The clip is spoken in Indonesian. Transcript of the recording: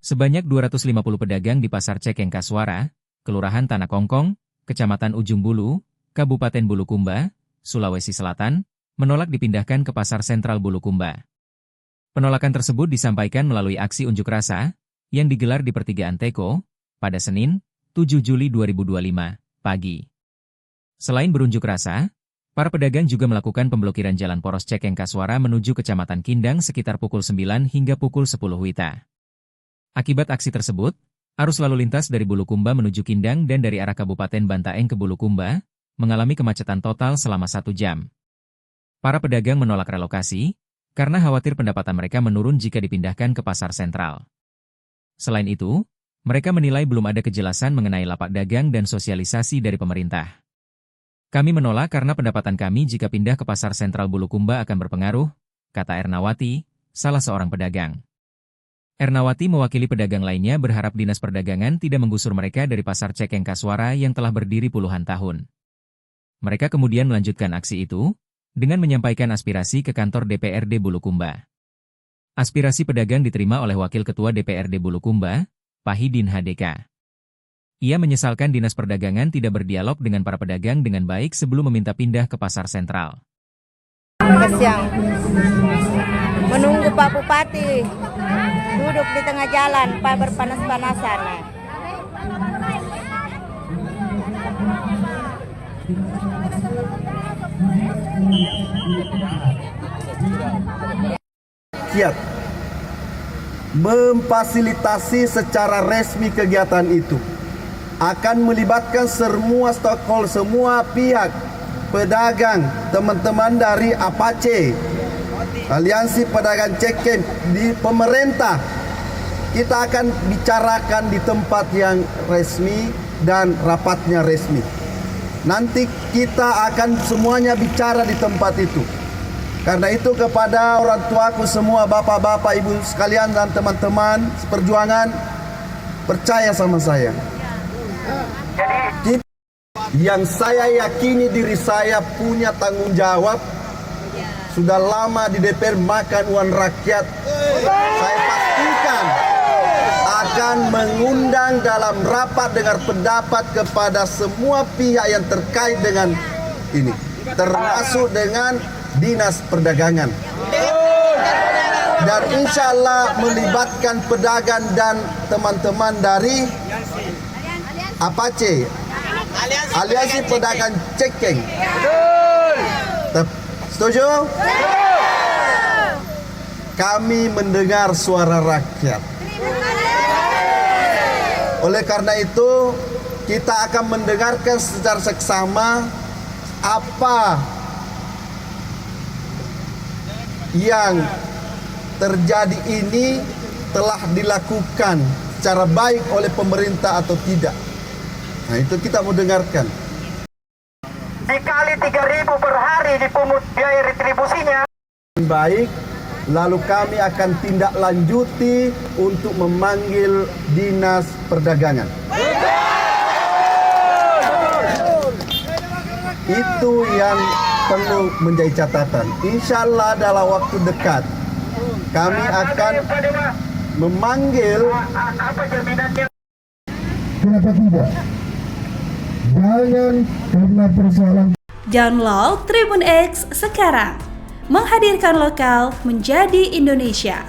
Sebanyak 250 pedagang di Pasar Cekeng Kasuara, Kelurahan Tanah Kongkong, Kecamatan Ujung Bulu, Kabupaten Bulukumba, Sulawesi Selatan, menolak dipindahkan ke Pasar Sentral Bulukumba. Penolakan tersebut disampaikan melalui aksi unjuk rasa yang digelar di Pertigaan Teko pada Senin, 7 Juli 2025, pagi. Selain berunjuk rasa, para pedagang juga melakukan pemblokiran jalan poros Cekeng Kasuara menuju Kecamatan Kindang sekitar pukul 9 hingga pukul 10 WITA. Akibat aksi tersebut, arus lalu lintas dari Bulukumba menuju Kindang dan dari arah Kabupaten Bantaeng ke Bulukumba mengalami kemacetan total selama 1 jam. Para pedagang menolak relokasi karena khawatir pendapatan mereka menurun jika dipindahkan ke pasar sentral. Selain itu, mereka menilai belum ada kejelasan mengenai lapak dagang dan sosialisasi dari pemerintah. Kami menolak karena pendapatan kami jika pindah ke pasar sentral Bulukumba akan berpengaruh, kata Ernawati, salah seorang pedagang. Ernawati mewakili pedagang lainnya berharap Dinas Perdagangan tidak menggusur mereka dari Pasar Cekeng Kasuara yang telah berdiri puluhan tahun. Mereka kemudian melanjutkan aksi itu dengan menyampaikan aspirasi ke kantor DPRD Bulukumba. Aspirasi pedagang diterima oleh Wakil Ketua DPRD Bulukumba, Pahidin HDK. Ia menyesalkan Dinas Perdagangan tidak berdialog dengan para pedagang dengan baik sebelum meminta pindah ke pasar sentral. Siang, menunggu Pak Bupati duduk di tengah jalan, Pak berpanas-panasan. Kiat memfasilitasi secara resmi kegiatan itu akan melibatkan semua stakeholder, semua pihak, pedagang, teman-teman dari APACE, Aliansi Pedagang Cekeng, di pemerintah. Kita akan bicarakan di tempat yang resmi dan rapatnya resmi. Nanti kita akan semuanya bicara di tempat itu. Karena itu kepada orang tuaku semua, bapak-bapak, ibu sekalian dan teman-teman seperjuangan, percaya sama saya. Yang saya yakini diri saya punya tanggung jawab, sudah lama di DPR makan uang rakyat, saya pastikan akan mengundang dalam rapat dengar pendapat kepada semua pihak yang terkait dengan ini, termasuk dengan Dinas Perdagangan. Dan insya Allah melibatkan pedagang dan teman-teman dari APACE, Aliansi Pedagang Cekeng. Setuju? Kami mendengar suara rakyat. Oleh karena itu, kita akan mendengarkan secara seksama apa yang terjadi ini telah dilakukan secara baik oleh pemerintah atau tidak. Nah, itu kita mau dengarkan. Dikali 3.000 per hari dipungut biaya retribusinya. Baik, lalu kami akan tindak lanjuti untuk memanggil Dinas Perdagangan. Itu yang perlu menjadi catatan. Insya Allah dalam waktu dekat kami akan memanggil. Kenapa tidak? Jangan karena persoalan. Download Tribun X sekarang, menghadirkan lokal menjadi Indonesia.